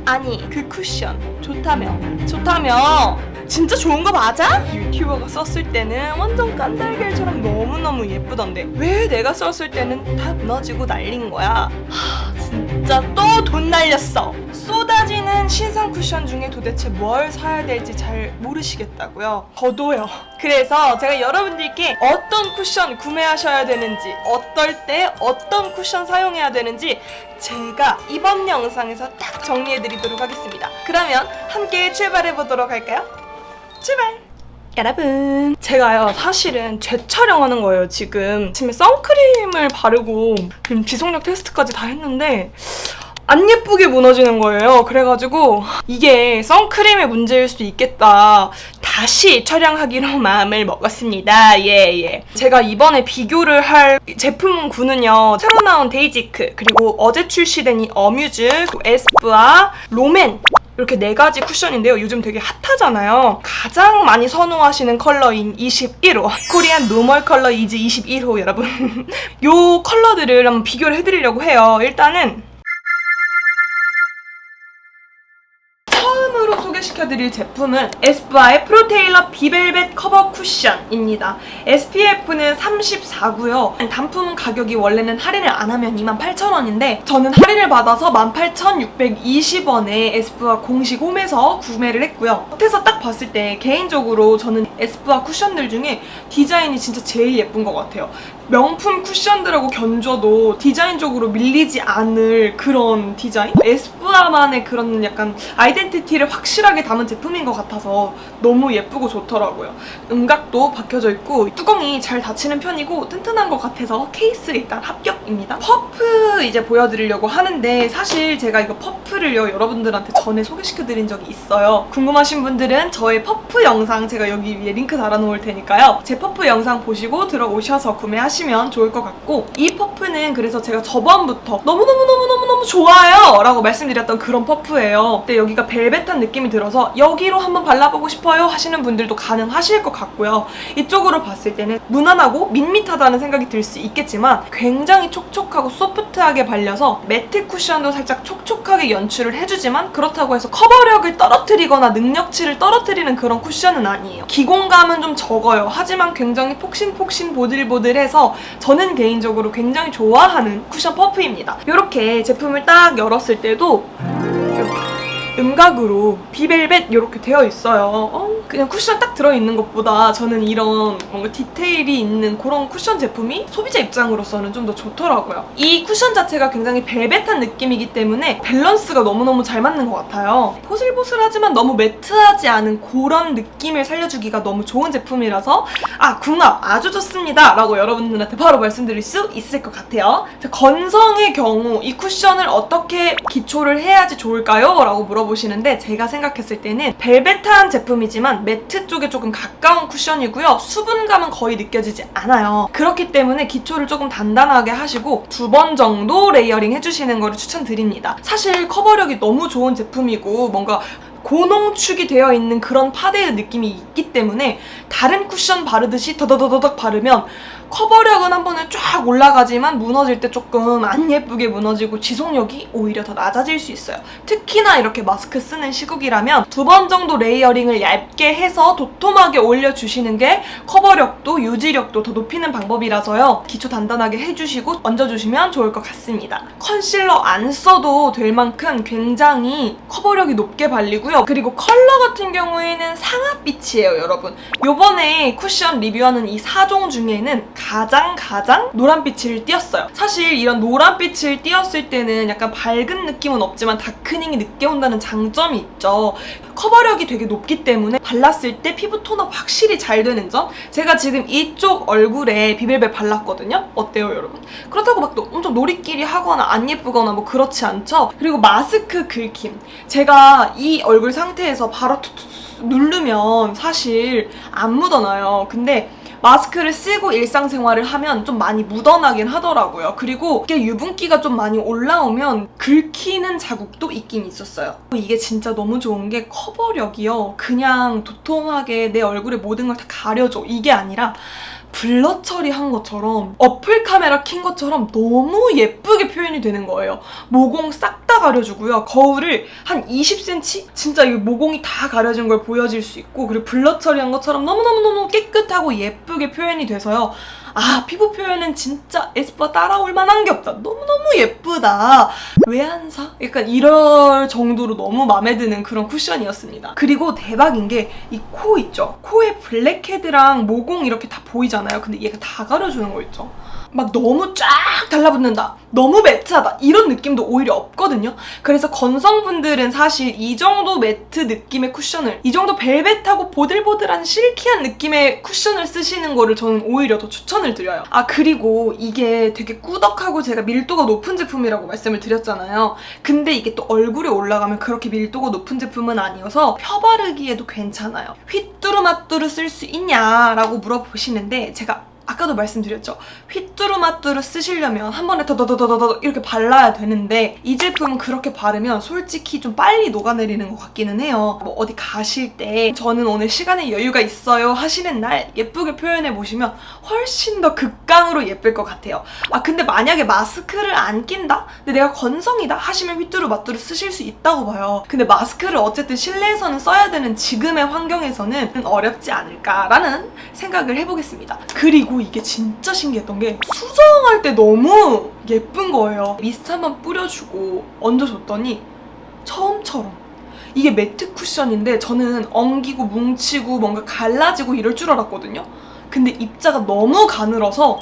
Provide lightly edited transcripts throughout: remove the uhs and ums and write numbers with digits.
아니 그 쿠션 좋다며 진짜 좋은 거 맞아? 유튜버가 썼을 때는 완전 깐달걀처럼 너무너무 예쁘던데 왜 내가 썼을 때는 다 무너지고 날린 거야? 진짜 또 돈 날렸어. 쏟아지는 신상 쿠션 중에 도대체 뭘 사야 될지 잘 모르시겠다고요? 저도요. 그래서 제가 여러분들께 어떤 쿠션 구매하셔야 되는지, 어떨 때 어떤 쿠션 사용해야 되는지 제가 이번 영상에서 딱 정리해드리도록 하겠습니다. 그러면 함께 출발해보도록 할까요? 출발! 여러분, 제가요 사실은 재촬영하는 거예요. 지금 아침에 선크림을 바르고 지금 지속력 테스트까지 다 했는데 안 예쁘게 무너지는 거예요. 그래가지고 이게 선크림의 문제일 수도 있겠다. 다시 촬영하기로 마음을 먹었습니다. 예. 제가 이번에 비교를 할 제품군은요. 새로 나온 데이지크, 그리고 어제 출시된 이 어뮤즈, 에스쁘아, 롬앤 이렇게 4가지 쿠션인데요. 요즘 되게 핫하잖아요. 가장 많이 선호하시는 컬러인 21호 코리안 노멀 컬러 이즈 21호 여러분 요 컬러들을 한번 비교를 해드리려고 해요. 일단은 처음으로 소개시켜드릴 제품은 에스쁘아의 프로테일러 비벨벳 커버 쿠션입니다. SPF는 34고요. 단품 가격이 원래는 할인을 안 하면 28,000원인데 저는 할인을 받아서 18,620원에 에스쁘아 공식 홈에서 구매를 했고요. 겉에서 딱 봤을 때 개인적으로 저는 에스쁘아 쿠션들 중에 디자인이 진짜 제일 예쁜 것 같아요. 명품 쿠션들하고 견줘도 디자인적으로 밀리지 않을 그런 디자인? 에스쁘아만의 그런 약간 아이덴티티를 확실하게 담은 제품인 것 같아서 너무 예쁘고 좋더라고요. 음각도 박혀져 있고 뚜껑이 잘 닫히는 편이고 튼튼한 것 같아서 케이스 일단 합격입니다. 퍼프 이제 보여드리려고 하는데 사실 제가 이거 퍼프를요 여러분들한테 전에 소개시켜드린 적이 있어요. 궁금하신 분들은 저의 퍼프 영상 제가 여기 위에 링크 달아놓을 테니까요. 제 퍼프 영상 보시고 들어오셔서 구매하시면 좋을 것 같고, 이 퍼프는 그래서 제가 저번부터 너무너무 좋아요 라고 말씀드렸던 그런 퍼프예요. 근데 여기가 벨벳한 느낌이 들어서 여기로 한번 발라보고 싶어요 하시는 분들도 가능하실 것 같고요. 이쪽으로 봤을 때는 무난하고 밋밋하다는 생각이 들 수 있겠지만 굉장히 촉촉하고 소프트하게 발려서 매트 쿠션도 살짝 촉촉하게 연출을 해주지만 그렇다고 해서 커버력을 떨어뜨리거나 능력치를 떨어뜨리는 그런 쿠션은 아니에요. 기공감은 좀 적어요. 하지만 굉장히 폭신폭신 보들보들해서 저는 개인적으로 굉장히 좋아하는 쿠션 퍼프입니다. 이렇게 제품을 딱 열었을 때도 이렇게 음각으로 비벨벳 이렇게 되어 있어요. 그냥 쿠션 딱 들어있는 것보다 저는 이런 뭔가 디테일이 있는 그런 쿠션 제품이 소비자 입장으로서는 좀 더 좋더라고요. 이 쿠션 자체가 굉장히 벨벳한 느낌이기 때문에 밸런스가 너무너무 잘 맞는 것 같아요. 보슬보슬하지만 너무 매트하지 않은 그런 느낌을 살려주기가 너무 좋은 제품이라서 궁합 아주 좋습니다 라고 여러분들한테 바로 말씀드릴 수 있을 것 같아요. 건성의 경우 이 쿠션을 어떻게 기초를 해야지 좋을까요? 라고 물어보시는데 제가 생각했을 때는 벨벳한 제품이지만 매트 쪽에 조금 가까운 쿠션이고요. 수분감은 거의 느껴지지 않아요. 그렇기 때문에 기초를 조금 단단하게 하시고 2번 정도 레이어링 해주시는 거를 추천드립니다. 사실 커버력이 너무 좋은 제품이고 뭔가 고농축이 되어 있는 그런 파데의 느낌이 있기 때문에 다른 쿠션 바르듯이 더더더덕 바르면 커버력은 한 번에 쫙 올라가지만 무너질 때 조금 안 예쁘게 무너지고 지속력이 오히려 더 낮아질 수 있어요. 특히나 이렇게 마스크 쓰는 시국이라면 2번 정도 레이어링을 얇게 해서 도톰하게 올려주시는 게 커버력도 유지력도 더 높이는 방법이라서요. 기초 단단하게 해주시고 얹어주시면 좋을 것 같습니다. 컨실러 안 써도 될 만큼 굉장히 커버력이 높게 발리고요. 그리고 컬러 같은 경우에는 상아빛이에요, 여러분. 요번에 쿠션 리뷰하는 이 4종 중에는 가장 노란빛을 띄었어요. 사실 이런 노란빛을 띄었을 때는 약간 밝은 느낌은 없지만 다크닝이 늦게 온다는 장점이 있죠. 커버력이 되게 높기 때문에 발랐을 때 피부 톤업 확실히 잘 되는 점. 제가 지금 이쪽 얼굴에 비벨벳 발랐거든요. 어때요, 여러분? 그렇다고 막 엄청 노리끼리 하거나 안 예쁘거나 뭐 그렇지 않죠? 그리고 마스크 긁힘. 제가 이 얼굴 상태에서 바로 누르면 사실 안 묻어나요. 근데 마스크를 쓰고 일상생활을 하면 좀 많이 묻어나긴 하더라고요. 그리고 이게 유분기가 좀 많이 올라오면 긁히는 자국도 있긴 있었어요. 이게 진짜 너무 좋은 게 커버력이요. 그냥 도톰하게 내 얼굴에 모든 걸 다 가려줘. 이게 아니라 블러 처리한 것처럼 어플 카메라 킨 것처럼 너무 예쁘게 표현이 되는 거예요. 모공 싹 다 가려주고요. 거울을 한 20cm? 진짜 이 모공이 다 가려진 걸 보여질 수 있고, 그리고 블러 처리한 것처럼 너무너무너무 깨끗하고 예쁘게 표현이 돼서요. 아, 피부 표현은 진짜 에스쁘아 따라올 만한 게 없다. 너무너무 예쁘다. 왜 안 사? 약간 이럴 정도로 너무 마음에 드는 그런 쿠션이었습니다. 그리고 대박인 게 이 코 있죠? 코에 블랙헤드랑 모공 이렇게 다 보이잖아요. 근데 얘가 다 가려주는 거 있죠? 막 너무 쫙 달라붙는다, 너무 매트하다, 이런 느낌도 오히려 없거든요. 그래서 건성분들은 사실 이 정도 매트 느낌의 쿠션을, 이 정도 벨벳하고 보들보들한 실키한 느낌의 쿠션을 쓰시는 거를 저는 오히려 더 추천을 드려요. 아, 그리고 이게 되게 꾸덕하고 제가 밀도가 높은 제품이라고 말씀을 드렸잖아요. 근데 이게 또 얼굴에 올라가면 그렇게 밀도가 높은 제품은 아니어서 펴바르기에도 괜찮아요. 휘뚜루마뚜루 쓸 수 있냐라고 물어보시는데, 제가 아까도 말씀드렸죠. 휘뚜루마뚜루 쓰시려면 한 번에 더더더더더 이렇게 발라야 되는데, 이 제품은 그렇게 바르면 솔직히 좀 빨리 녹아내리는 것 같기는 해요. 뭐 어디 가실 때 저는 오늘 시간에 여유가 있어요 하시는 날 예쁘게 표현해 보시면 훨씬 더 극강으로 예쁠 것 같아요. 아, 근데 만약에 마스크를 안 낀다? 근데 내가 건성이다 하시면 휘뚜루마뚜루 쓰실 수 있다고 봐요. 근데 마스크를 어쨌든 실내에서는 써야 되는 지금의 환경에서는 어렵지 않을까라는 생각을 해보겠습니다. 그리고 이게 진짜 신기했던 게 수정할 때 너무 예쁜 거예요. 미스트 한번 뿌려주고 얹어줬더니 처음처럼, 이게 매트 쿠션인데 저는 엉기고 뭉치고 뭔가 갈라지고 이럴 줄 알았거든요. 근데 입자가 너무 가늘어서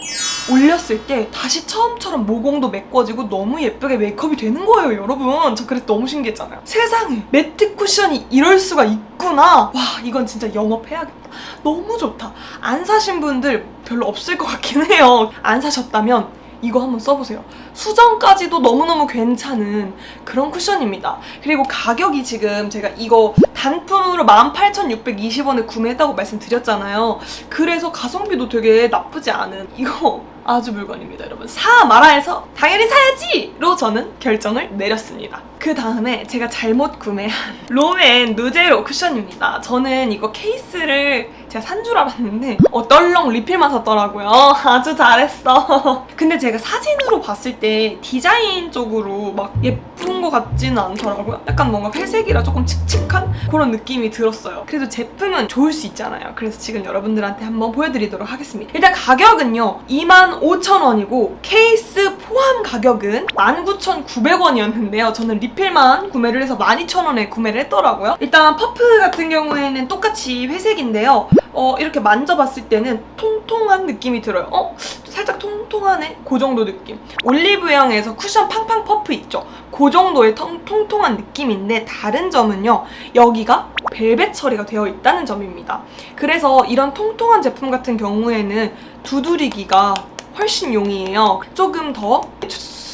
올렸을 때 다시 처음처럼 모공도 메꿔지고 너무 예쁘게 메이크업이 되는 거예요, 여러분. 저 그래서 너무 신기했잖아요. 세상에 매트 쿠션이 이럴 수가 있구나. 와, 이건 진짜 영업해야겠다. 너무 좋다. 안 사신 분들 별로 없을 것 같긴 해요. 안 사셨다면 이거 한번 써보세요. 수정까지도 너무너무 괜찮은 그런 쿠션입니다. 그리고 가격이 지금 제가 이거 단품으로 18,620원에 구매했다고 말씀드렸잖아요. 그래서 가성비도 되게 나쁘지 않은 이거 아주 물건입니다, 여러분. 사 마라 해서 당연히 사야지로 저는 결정을 내렸습니다. 그 다음에 제가 잘못 구매한 롬앤 누제로 쿠션입니다. 저는 이거 케이스를 제가 산 줄 알았는데 떨렁 리필만 샀더라고요. 아주 잘했어. 근데 제가 사진으로 봤을 때 디자인 쪽으로 막 예쁜 것 같지는 않더라고요. 약간 뭔가 회색이라 조금 칙칙한 그런 느낌이 들었어요. 그래도 제품은 좋을 수 있잖아요. 그래서 지금 여러분들한테 한번 보여드리도록 하겠습니다. 일단 가격은요 25,000원이고 케이스 포함 가격은 19,900원이었는데요. 저는 리필만 구매를 해서 12,000원에 구매를 했더라고요. 일단 퍼프 같은 경우에는 똑같이 회색인데요. 이렇게 만져봤을 때는 통통한 느낌이 들어요. 살짝 통통하네? 그 정도 느낌. 올리브영에서 쿠션 팡팡 퍼프 있죠? 그 정도의 통통한 느낌인데, 다른 점은요, 여기가 벨벳 처리가 되어 있다는 점입니다. 그래서 이런 통통한 제품 같은 경우에는 두드리기가 훨씬 용이해요. 조금 더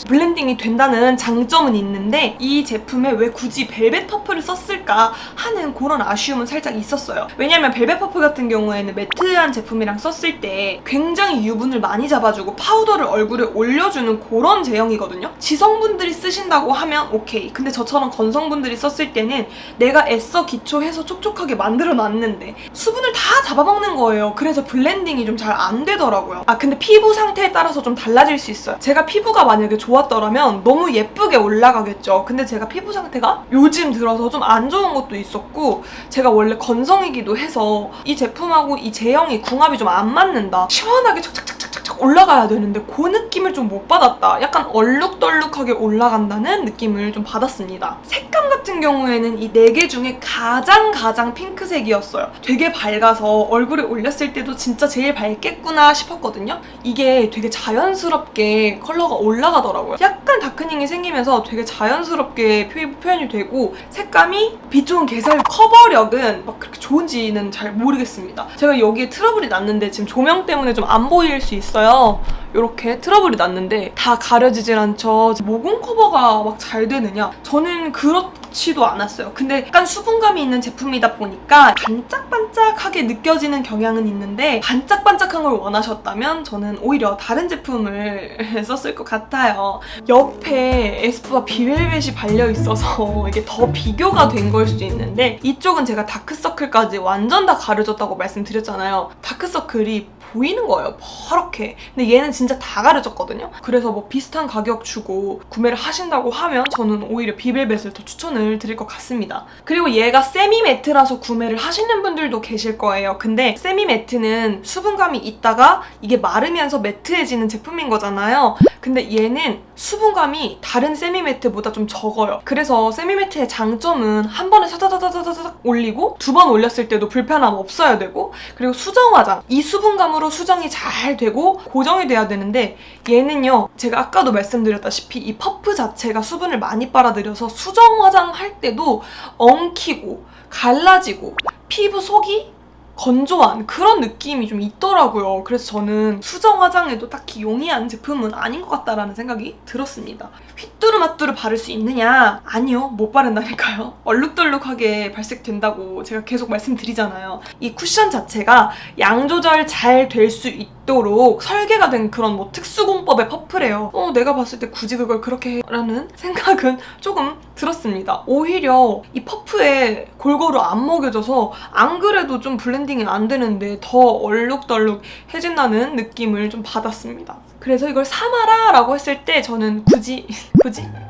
블렌딩이 된다는 장점은 있는데, 이 제품에 왜 굳이 벨벳 퍼프를 썼을까 하는 그런 아쉬움은 살짝 있었어요. 왜냐면 벨벳 퍼프 같은 경우에는 매트한 제품이랑 썼을 때 굉장히 유분을 많이 잡아주고 파우더를 얼굴에 올려주는 그런 제형이거든요. 지성분들이 쓰신다고 하면 오케이. 근데 저처럼 건성분들이 썼을 때는 내가 애써 기초해서 촉촉하게 만들어놨는데 수분을 다 잡아먹는 거예요. 그래서 블렌딩이 좀 잘 안 되더라고요. 아, 근데 피부 상태에 따라서 좀 달라질 수 있어요. 제가 피부가 만약에 좋았더라면 너무 예쁘게 올라가겠죠. 근데 제가 피부 상태가 요즘 들어서 좀 안 좋은 것도 있었고, 제가 원래 건성이기도 해서 이 제품하고 이 제형이 궁합이 좀 안 맞는다, 시원하게 착착착착착 올라가야 되는데 그 느낌을 좀 못 받았다, 약간 얼룩덜룩하게 올라간다는 느낌을 좀 받았습니다. 색감 같은 경우에는 이 4개 중에 가장 핑크색이었어요. 되게 밝아서 얼굴에 올렸을 때도 진짜 제일 밝겠구나 싶었거든요. 이게 되게 자연스럽게 컬러가 올라가더라고요. 약간 다크닝이 생기면서 되게 자연스럽게 표현이 되고, 색감이 빛 좋은 개살 커버력은 막 그렇게 좋은지는 잘 모르겠습니다. 제가 여기에 트러블이 났는데 지금 조명 때문에 좀 안 보일 수 있어요. 이렇게 트러블이 났는데 다 가려지질 않죠. 모공 커버가 막 잘 되느냐? 저는 그렇지도 않았어요. 근데 약간 수분감이 있는 제품이다 보니까 반짝반짝하게 느껴지는 경향은 있는데, 반짝반짝한 걸 원하셨다면 저는 오히려 다른 제품을 썼을 것 같아요. 옆에 에스쁘아 비벨벳이 발려있어서 이게 더 비교가 된 걸 수도 있는데, 이쪽은 제가 다크서클까지 완전 다 가려졌다고 말씀드렸잖아요. 다크서클이 보이는 거예요. 퍼렇게. 근데 얘는 진짜 다 가려졌거든요. 그래서 뭐 비슷한 가격 주고 구매를 하신다고 하면 저는 오히려 비벨벳을 더 추천을 드릴 것 같습니다. 그리고 얘가 세미 매트라서 구매를 하시는 분들도 계실 거예요. 근데 세미 매트는 수분감이 있다가 이게 마르면서 매트해지는 제품인 거잖아요. 근데 얘는 수분감이 다른 세미 매트보다 좀 적어요. 그래서 세미 매트의 장점은 한 번에 사자자자자자자 올리고 두 번 올렸을 때도 불편함 없어야 되고, 그리고 수정 화장, 이 수분감으로 수정이 잘 되고 고정이 돼야 되는데 얘는요, 제가 아까도 말씀드렸다시피 이 퍼프 자체가 수분을 많이 빨아들여서 수정 화장할 때도 엉키고 갈라지고 피부 속이 건조한 그런 느낌이 좀 있더라고요. 그래서 저는 수정 화장에도 딱히 용이한 제품은 아닌 것 같다라는 생각이 들었습니다. 휘뚜루마뚜루 바를 수 있느냐? 아니요, 못 바른다니까요. 얼룩덜룩하게 발색된다고 제가 계속 말씀드리잖아요. 이 쿠션 자체가 양 조절 잘 될 수 있도록 설계가 된 그런 뭐 특수공법의 퍼프래요. 내가 봤을 때 굳이 그걸 그렇게 해? 라는 생각은 조금 들었습니다. 오히려 이 퍼프에 골고루 안 먹여져서 안 그래도 좀 블렌딩이 안 되는데 더 얼룩덜룩해진다는 느낌을 좀 받았습니다. 그래서 이걸 사마라 라고 했을 때 저는 굳이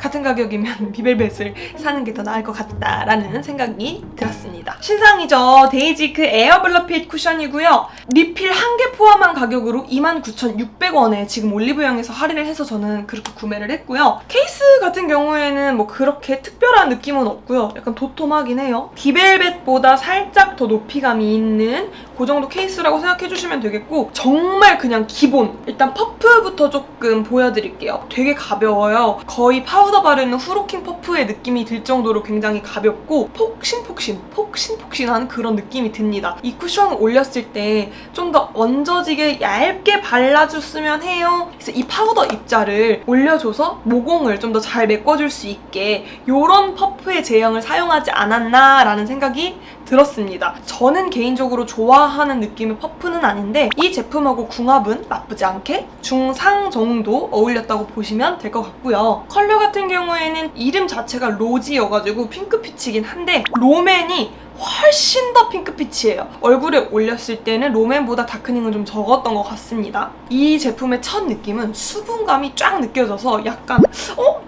같은 가격이면 비벨벳을 사는 게 더 나을 것 같다라는 생각이 들었습니다. 신상이죠. 데이지크 에어 블러핏 쿠션이고요. 리필 한 개 포함한 가격으로 29,600원에 지금 올리브영에서 할인을 해서 저는 그렇게 구매를 했고요. 케이스 같은 경우에는 뭐 그렇게 특별한 느낌은 없고요. 약간 도톰하긴 해요. 비벨벳보다 살짝 더 높이감이 있는 그 정도 케이스라고 생각해주시면 되겠고, 정말 그냥 기본, 일단 퍼프부터 조금 보여드릴게요. 되게 가벼워요. 거의 파우더 바르는 후로킹 퍼프의 느낌이 들 정도로 굉장히 가볍고 폭신폭신한 그런 느낌이 듭니다. 이 쿠션을 올렸을 때 좀 더 얹어지게 얇게 발라줬으면 해요. 그래서 이 파우더 입자를 올려줘서 모공을 좀 더 잘 메꿔줄 수 있게 이런 퍼프의 제형을 사용하지 않았나라는 생각이 들었습니다. 저는 개인적으로 좋아하는 느낌의 퍼프는 아닌데 이 제품하고 궁합은 나쁘지 않게 중상 정도 어울렸다고 보시면 될 것 같고요. 컬러 같은 경우에는 이름 자체가 로지여가지고 핑크빛이긴 한데 롬앤이 훨씬 더 핑크빛이에요. 얼굴에 올렸을 때는 롬앤보다 다크닝은 좀 적었던 것 같습니다. 이 제품의 첫 느낌은 수분감이 쫙 느껴져서 약간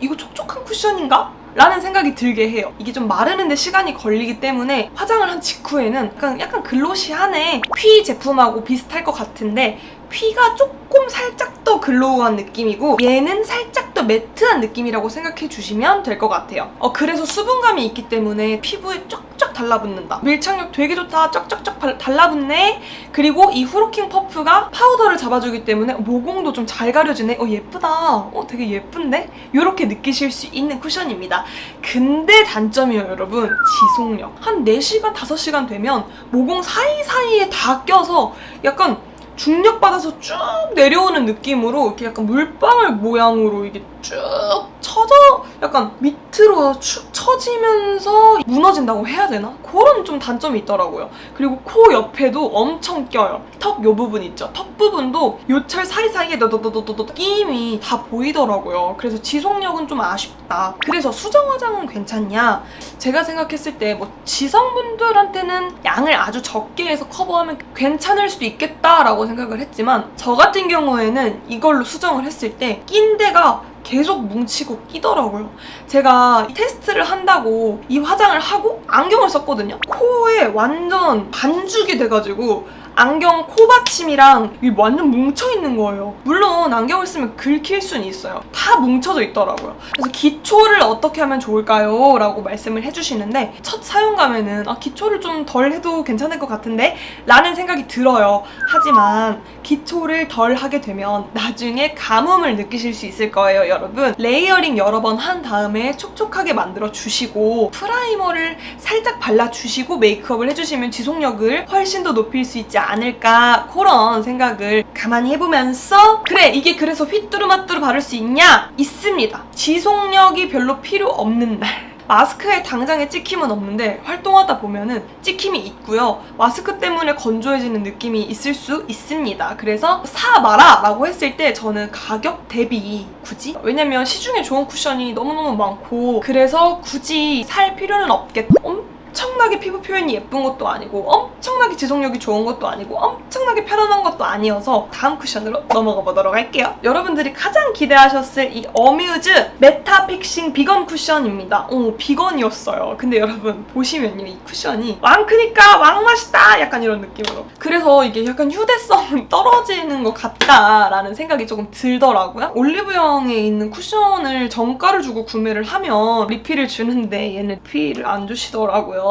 이거 촉촉한 쿠션인가? 라는 생각이 들게 해요. 이게 좀 마르는데 시간이 걸리기 때문에 화장을 한 직후에는 약간 글로시하네. 퀴 제품하고 비슷할 것 같은데 퀴가 조금 살짝 더 글로우한 느낌이고 얘는 살짝 더 매트한 느낌이라고 생각해 주시면 될 것 같아요. 그래서 수분감이 있기 때문에 피부에 쫙쫙 달라붙는다. 밀착력 되게 좋다. 쫙쫙쫙 달라붙네. 그리고 이 후로킹 퍼프가 파우더를 잡아주기 때문에 모공도 좀 잘 가려지네. 예쁘다. 되게 예쁜데? 이렇게 느끼실 수 있는 쿠션입니다. 근데 단점이에요, 여러분. 지속력. 한 4시간, 5시간 되면 모공 사이사이에 다 껴서 약간 중력받아서 쭉 내려오는 느낌으로 이렇게 약간 물방울 모양으로 이게 쭉 쳐져 약간 밑으로 축 처지면서 무너진다고 해야 되나? 그런 좀 단점이 있더라고요. 그리고 코 옆에도 엄청 껴요. 턱 요 부분 있죠? 턱 부분도 요철 사이사이에 너더더더더 끼임이 다 보이더라고요. 그래서 지속력은 좀 아쉽다. 그래서 수정 화장은 괜찮냐? 제가 생각했을 때 뭐 지성분들한테는 양을 아주 적게 해서 커버하면 괜찮을 수도 있겠다라고 생각을 했지만 저 같은 경우에는 이걸로 수정을 했을 때 낀 데가 계속 뭉치고 끼더라고요. 제가 테스트를 한다고 이 화장을 하고 안경을 썼거든요. 코에 완전 반죽이 돼가지고 안경 코받침이랑 이게 완전 뭉쳐있는 거예요. 물론 안경을 쓰면 긁힐 수는 있어요. 다 뭉쳐져 있더라고요. 그래서 기초를 어떻게 하면 좋을까요? 라고 말씀을 해주시는데 첫 사용감에는 기초를 좀 덜 해도 괜찮을 것 같은데? 라는 생각이 들어요. 하지만 기초를 덜 하게 되면 나중에 가뭄을 느끼실 수 있을 거예요, 여러분. 레이어링 여러 번 한 다음에 촉촉하게 만들어주시고 프라이머를 살짝 발라주시고 메이크업을 해주시면 지속력을 훨씬 더 높일 수 있지 않을까, 그런 생각을 가만히 해보면서 그래, 이게 그래서 휘뚜루마뚜루 바를 수 있냐? 있습니다. 지속력이 별로 필요 없는 날. 마스크에 당장에 찍힘은 없는데 활동하다 보면은 찍힘이 있고요. 마스크 때문에 건조해지는 느낌이 있을 수 있습니다. 그래서 사마라 라고 했을 때 저는 가격 대비 굳이, 왜냐면 시중에 좋은 쿠션이 너무너무 많고 그래서 굳이 살 필요는 없겠다. 엄청나게 피부 표현이 예쁜 것도 아니고 엄청나게 지속력이 좋은 것도 아니고 엄청나게 편안한 것도 아니어서 다음 쿠션으로 넘어가 보도록 할게요. 여러분들이 가장 기대하셨을 이 어뮤즈 메타픽싱 비건 쿠션입니다. 비건이었어요. 근데 여러분 보시면요, 이 쿠션이 왕 크니까 왕 맛이다 약간 이런 느낌으로. 그래서 이게 약간 휴대성은 떨어지는 것 같다라는 생각이 조금 들더라고요. 올리브영에 있는 쿠션을 정가를 주고 구매를 하면 리필을 주는데 얘는 리필을 안 주시더라고요.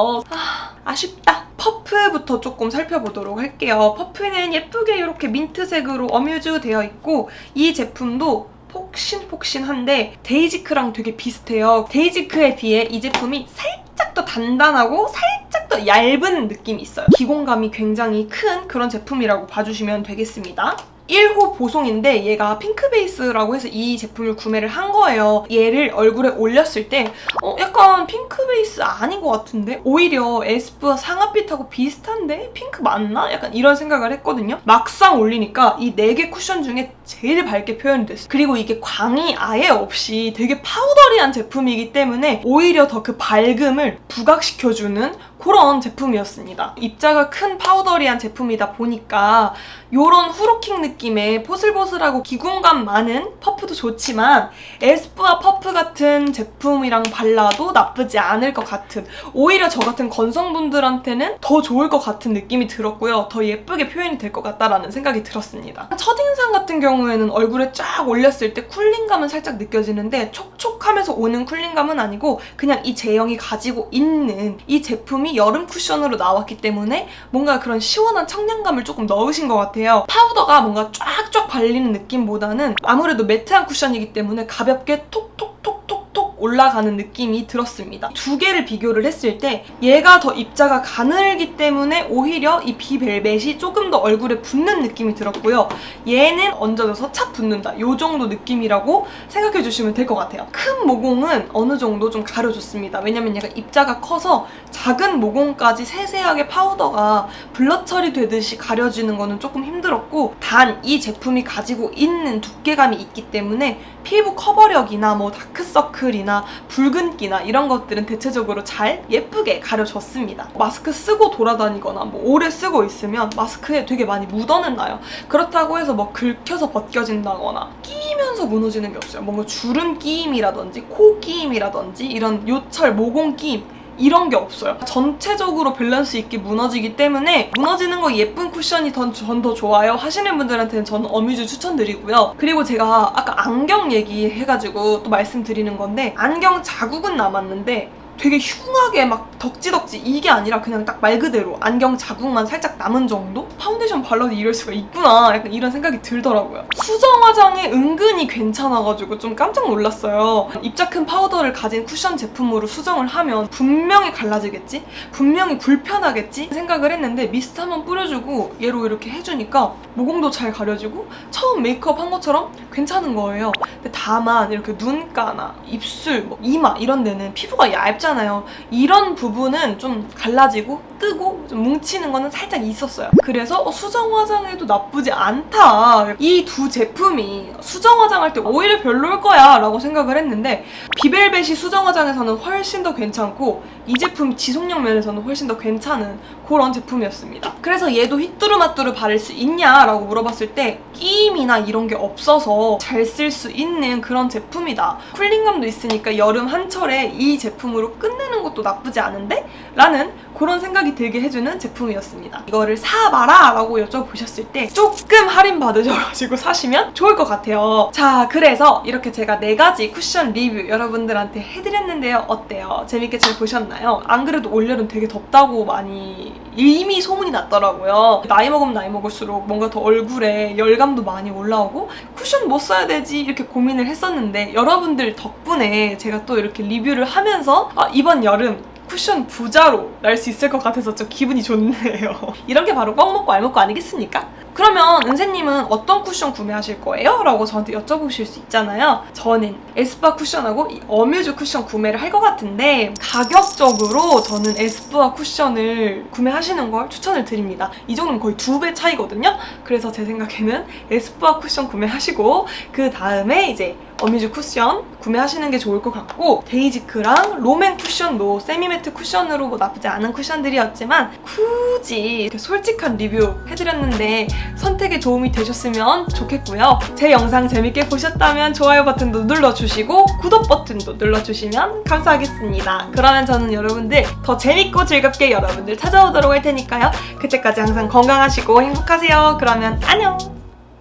아쉽다. 퍼프부터 조금 살펴보도록 할게요. 퍼프는 예쁘게 이렇게 민트색으로 어뮤즈 되어 있고, 이 제품도 폭신폭신한데 데이지크랑 되게 비슷해요. 데이지크에 비해 이 제품이 살짝 더 단단하고 살짝 더 얇은 느낌이 있어요. 기공감이 굉장히 큰 그런 제품이라고 봐주시면 되겠습니다. 1호 보송인데 얘가 핑크 베이스라고 해서 이 제품을 구매를 한 거예요. 얘를 얼굴에 올렸을 때 약간 핑크 베이스 아닌 것 같은데? 오히려 에스쁘아 상아빛하고 비슷한데? 핑크 맞나? 약간 이런 생각을 했거든요. 막상 올리니까 이 4개 쿠션 중에 제일 밝게 표현이 됐어요. 그리고 이게 광이 아예 없이 되게 파우더리한 제품이기 때문에 오히려 더 그 밝음을 부각시켜주는 그런 제품이었습니다. 입자가 큰 파우더리한 제품이다 보니까 요런 후루킹 느낌의 포슬포슬하고 기공감 많은 퍼프도 좋지만 에스쁘아 퍼프 같은 제품이랑 발라도 나쁘지 않을 것 같은, 오히려 저 같은 건성분들한테는 더 좋을 것 같은 느낌이 들었고요. 더 예쁘게 표현이 될 것 같다라는 생각이 들었습니다. 첫인상 같은 경우에는 얼굴에 쫙 올렸을 때 쿨링감은 살짝 느껴지는데 촉촉하면서 오는 쿨링감은 아니고 그냥 이 제형이 가지고 있는 이 제품이 여름 쿠션으로 나왔기 때문에 뭔가 그런 시원한 청량감을 조금 넣으신 것 같아요. 파우더가 뭔가 쫙쫙 발리는 느낌보다는 아무래도 매트한 쿠션이기 때문에 가볍게 톡톡톡톡톡 올라가는 느낌이 들었습니다. 두 개를 비교를 했을 때 얘가 더 입자가 가늘기 때문에 오히려 이 비벨벳이 조금 더 얼굴에 붙는 느낌이 들었고요. 얘는 얹어져서 착 붙는다, 요 정도 느낌이라고 생각해 주시면 될 것 같아요. 큰 모공은 어느 정도 좀 가려줬습니다. 왜냐면 얘가 입자가 커서 작은 모공까지 세세하게 파우더가 블러 처리되듯이 가려지는 거는 조금 힘들었고, 단 이 제품이 가지고 있는 두께감이 있기 때문에 피부 커버력이나 뭐 다크서클이나 붉은기나 이런 것들은 대체적으로 잘 예쁘게 가려졌습니다. 마스크 쓰고 돌아다니거나 뭐 오래 쓰고 있으면 마스크에 되게 많이 묻어는 나요. 그렇다고 해서 뭐 긁혀서 벗겨진다거나 끼면서 무너지는 게 없어요. 뭔가 주름 끼임이라든지 코 끼임이라든지 이런 요철 모공 끼임 이런 게 없어요. 전체적으로 밸런스 있게 무너지기 때문에 무너지는 거 예쁜 쿠션이 전 더 좋아요 하시는 분들한테는 저는 어뮤즈 추천드리고요. 그리고 제가 아까 안경 얘기해가지고 또 말씀드리는 건데, 안경 자국은 남았는데 되게 흉하게 막 덕지덕지 이게 아니라 그냥 딱 말 그대로 안경 자국만 살짝 남은 정도? 파운데이션 발라도 이럴 수가 있구나 약간 이런 생각이 들더라고요. 수정 화장이 은근히 괜찮아가지고 좀 깜짝 놀랐어요. 입자 큰 파우더를 가진 쿠션 제품으로 수정을 하면 분명히 갈라지겠지? 분명히 불편하겠지? 생각을 했는데 미스트 한번 뿌려주고 얘로 이렇게 해주니까 모공도 잘 가려지고 처음 메이크업 한 것처럼 괜찮은 거예요. 근데 다만 이렇게 눈가나 입술, 뭐 이마 이런 데는 피부가 얇잖아요. 이런 부분은 좀 갈라지고 뜨고 좀 뭉치는 거는 살짝 있었어요. 그래서 수정 화장해도 나쁘지 않다. 이 두 제품이 수정 화장할 때 오히려 별로일 거야 라고 생각을 했는데, 비벨벳이 수정 화장에서는 훨씬 더 괜찮고 이 제품이 지속력 면에서는 훨씬 더 괜찮은 그런 제품이었습니다. 그래서 얘도 휘뚜루마뚜루 바를 수 있냐라고 물어봤을 때 끼임이나 이런 게 없어서 잘 쓸 수 있는 그런 제품이다. 쿨링감도 있으니까 여름 한철에 이 제품으로 끝내는 것도 나쁘지 않은데? 라는 그런 생각이 들게 해주는 제품이었습니다. 이거를 사봐라 라고 여쭤보셨을 때 조금 할인 받으셔가지고 사시면 좋을 것 같아요. 자, 그래서 이렇게 제가 4가지 쿠션 리뷰 여러분들한테 해드렸는데요. 어때요? 재밌게 잘 보셨나요? 안 그래도 올여름 되게 덥다고 많이 이미 소문이 났더라고요. 나이 먹으면 나이 먹을수록 뭔가 더 얼굴에 열감도 많이 올라오고 쿠션 뭐 써야 되지? 이렇게 고민을 했었는데 여러분들 덕분에 제가 또 이렇게 리뷰를 하면서 이번 여름 쿠션 부자로 날 수 있을 것 같아서 좀 기분이 좋네요. 이런 게 바로 꽉 먹고 알 먹고 아니겠습니까? 그러면 은세님은 어떤 쿠션 구매하실 거예요? 라고 저한테 여쭤보실 수 있잖아요. 저는 에스쁘아 쿠션하고 이 어뮤즈 쿠션 구매를 할 것 같은데 가격적으로 저는 에스쁘아 쿠션을 구매하시는 걸 추천을 드립니다. 이 정도면 거의 2배 차이거든요. 그래서 제 생각에는 에스쁘아 쿠션 구매하시고 그 다음에 이제 어뮤즈 쿠션 구매하시는 게 좋을 것 같고, 데이지크랑 롬앤 쿠션도 세미매트 쿠션으로 뭐 나쁘지 않은 쿠션들이었지만 굳이 이렇게 솔직한 리뷰 해드렸는데 선택에 도움이 되셨으면 좋겠고요. 제 영상 재밌게 보셨다면 좋아요 버튼도 눌러주시고 구독 버튼도 눌러주시면 감사하겠습니다. 그러면 저는 여러분들 더 재밌고 즐겁게 여러분들 찾아오도록 할 테니까요. 그때까지 항상 건강하시고 행복하세요. 그러면 안녕!